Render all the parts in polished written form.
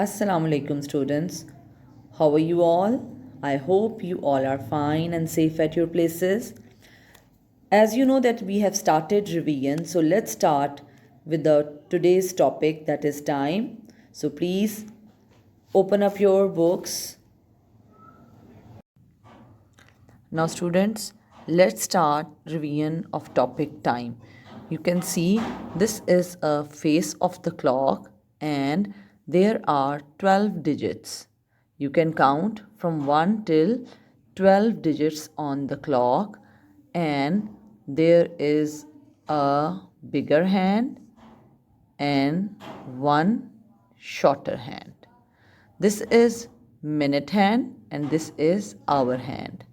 Assalamu alaikum students. How are you all? I hope you all are fine and safe at your places. As you know that we have started revision, so let's start with the today's topic, that is time. So please open up your books. Now students, let's start revision of topic time. You can see this is a face of the clock and there are 12 digits. You can count from 1 till 12 digits on the clock, and there is a bigger hand and one shorter hand. This is minute hand and this is hour hand.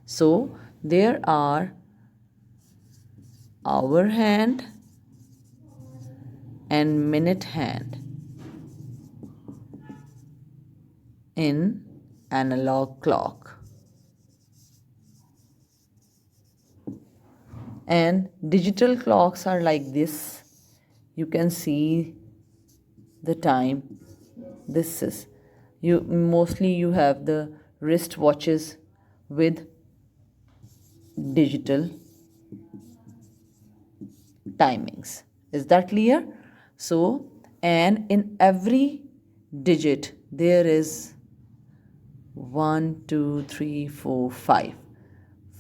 So there are hour hand and minute hand in analog clock. And digital clocks are like this. You can see the time. This is you have the wrist watches with digital timings. Is that clear? So, and in every digit there is 1, 2, 3, 4, 5.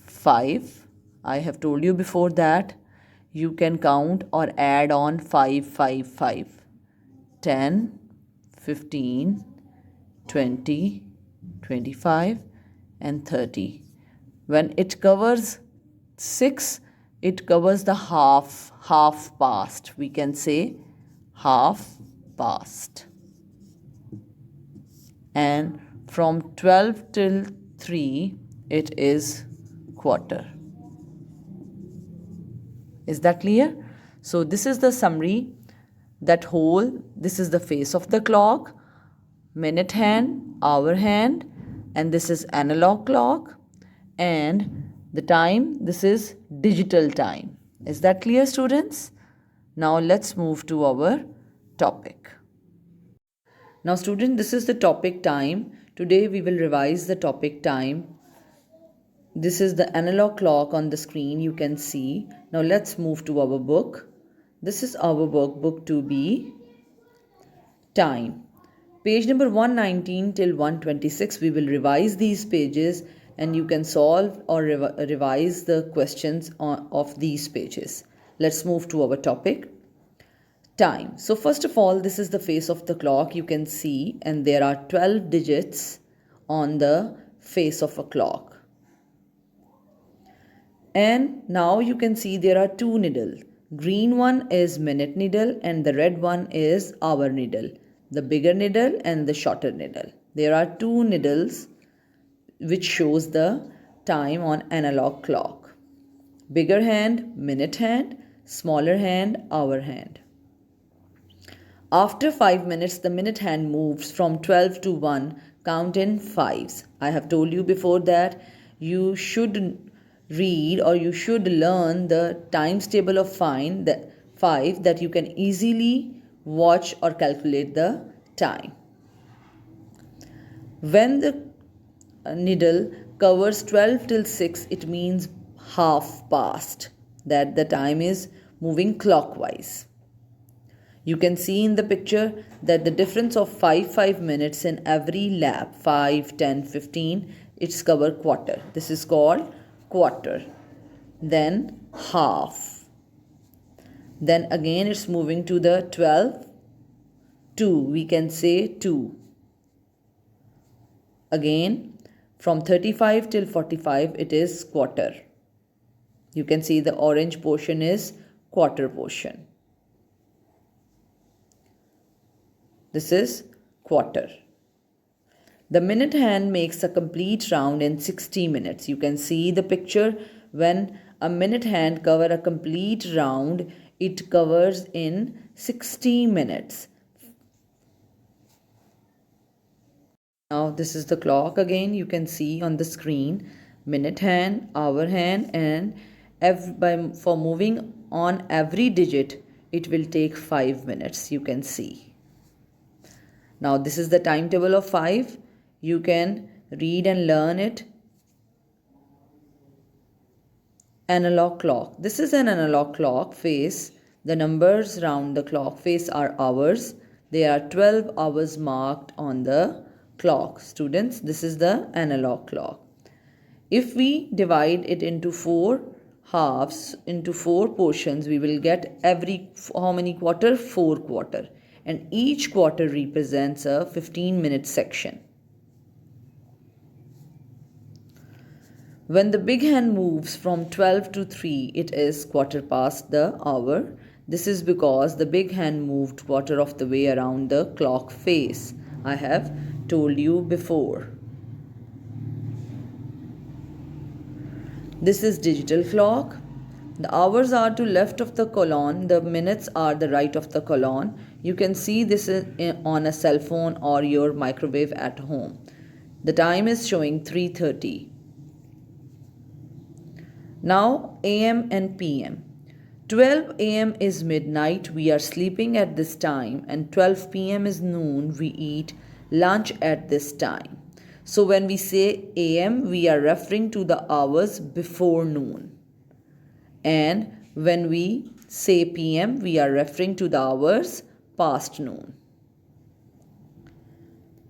5. I have told you before that you can count or add on 5, 5, 5. 10, 15, 20, 25, and 30. When it covers 6, it covers the half past. We can say half past. And from 12 till 3, it is quarter. Is that clear? So this is the summary. This is the face of the clock, minute hand, hour hand, and this is analog clock, and the time, this is digital time. Is that clear, students? Now let's move to our topic. Now student, this is the topic time. Today we will revise the topic time. This is the analog clock on the screen, you can see. Now let's move to our book. This is our workbook 2B, time. Page number 119 till 126, we will revise these pages and you can solve or revise the questions of these pages. Let's move to our topic, time. So first of all, this is the face of the clock, you can see, and there are 12 digits on the face of a clock. And now you can see there are two needles. Green one is minute needle and the red one is hour needle. The bigger needle and the shorter needle. There are two needles which shows the time on analog clock. Bigger hand, minute hand, smaller hand, hour hand. After 5 minutes, the minute hand moves from 12 to 1, count in fives. I have told you before that you should read or you should learn the times table of 5 that you can easily watch or calculate the time. When the needle covers 12 till 6, it means half past, that the time is moving clockwise. You can see in the picture that the difference of 5 minutes in every lap, 5, 10, 15, it's cover quarter. This is called quarter. Then half. Then again it's moving to the 12, 2. We can say 2. Again from 35 till 45 it is quarter. You can see the orange portion is quarter portion. This is quarter. The minute hand makes a complete round in 60 minutes. You can see the picture. When a minute hand covers a complete round, it covers in 60 minutes. Now this is the clock again. You can see on the screen minute hand, hour hand, and for moving on every digit, it will take 5 minutes. You can see. Now this is the timetable of 5. You can read and learn it. Analog clock. This is an analog clock face. The numbers round the clock face are hours. There are 12 hours marked on the clock. Students, this is the analog clock. If we divide it into 4 halves, into 4 portions, we will get how many quarter? 4 quarter. And each quarter represents a 15-minute section. When the big hand moves from 12 to 3, it is quarter past the hour. This is because the big hand moved quarter of the way around the clock face. I have told you before. This is digital clock. The hours are to left of the column, the minutes are the right of the column. You can see this on a cell phone or your microwave at home. The time is showing 3:30. Now AM and PM. 12 AM is midnight, we are sleeping at this time, and 12 PM is noon, we eat lunch at this time. So when we say AM, we are referring to the hours before noon. And when we say PM, we are referring to the hours past noon.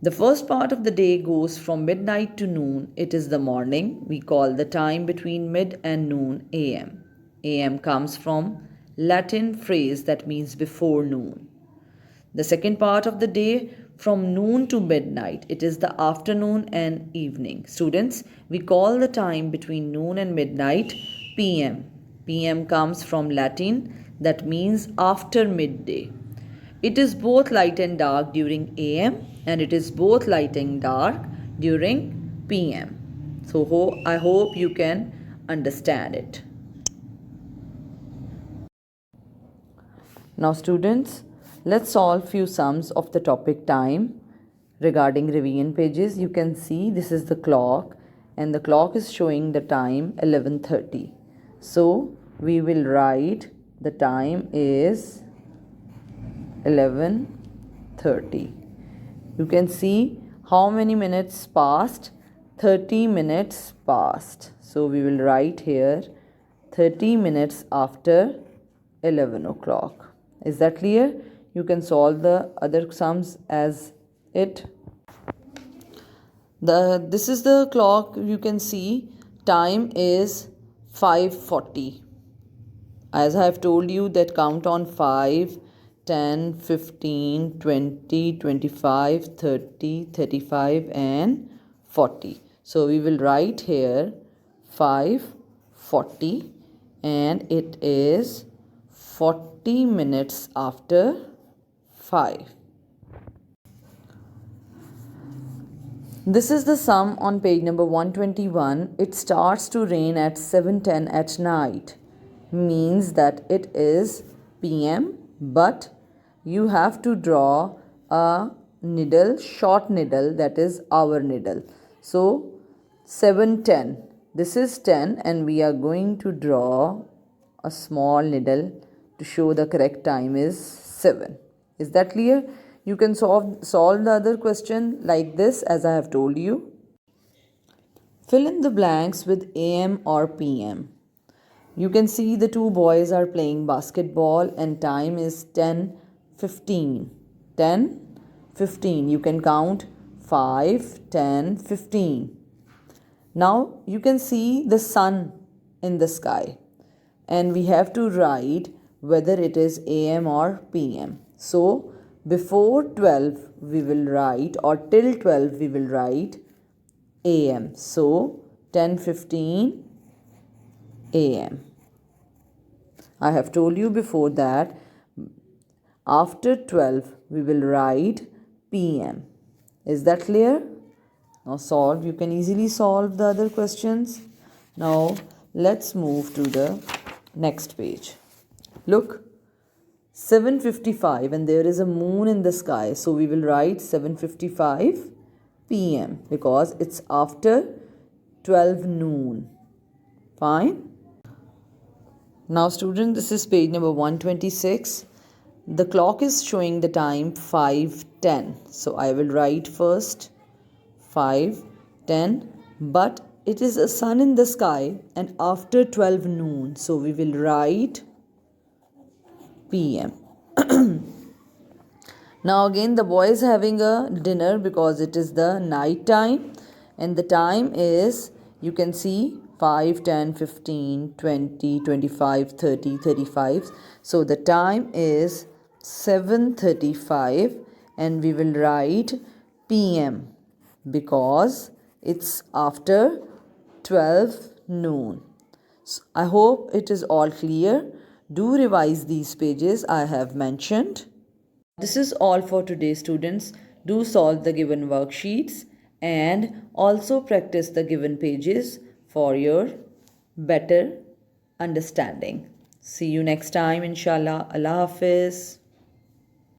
The first part of the day goes from midnight to noon. It is the morning. We call the time between mid and noon AM. AM comes from Latin phrase that means before noon. The second part of the day from noon to midnight. It is the afternoon and evening. Students, we call the time between noon and midnight PM. PM comes from Latin that means after midday. It is both light and dark during AM and it is both light and dark during PM. So I hope you can understand it. Now students, let's solve few sums of the topic time regarding revision pages. You can see this is the clock and the clock is showing the time 11:30. So we will write the time is 11:30. You can see how many minutes passed? 30 minutes passed. So we will write here 30 minutes after 11 o'clock. Is that clear? You can solve the other sums as it. This is the clock. You can see time is 5:40. As I have told you that count on 5, 10, 15, 20, 25, 30, 35 and 40. So we will write here 5:40 and it is 40 minutes after 5. This is the sum on page number 121. It starts to rain at 7:10 at night. Means that it is PM, but you have to draw a needle, short needle, that is hour needle. So 7:10. This is 10 and we are going to draw a small needle to show the correct time is 7. Is that clear? You can solve the other question like this as I have told you. Fill in the blanks with AM or PM. You can see the two boys are playing basketball and time is 10:15. 10:15. You can count 5, 10, 15. Now you can see the sun in the sky and we have to write whether it is AM or PM. So before 12 we will write, or till 12 we will write AM. So 10:15 AM. I have told you before that after 12 we will write PM. Is that clear? Now solve. You can easily solve the other questions. Now let's move to the next page. Look, 7:55 and there is a moon in the sky. So we will write 7:55 PM because it's after 12 noon. Fine. Now students, this is page number 126. the clock is showing the time 5:10. So I will write first 5:10, but it is a sun in the sky and after 12 noon. So we will write PM. Now again the boy is having a dinner because it is the night time, and the time is, you can see, 5, 10, 15, 20, 25, 30, 35. So the time is 7:35 and we will write PM because it's after 12 noon. So I hope it is all clear. Do revise these pages I have mentioned. This is all for today, students. Do solve the given worksheets and also practice the given pages for your better understanding. See you next time, inshallah. Allah Hafiz.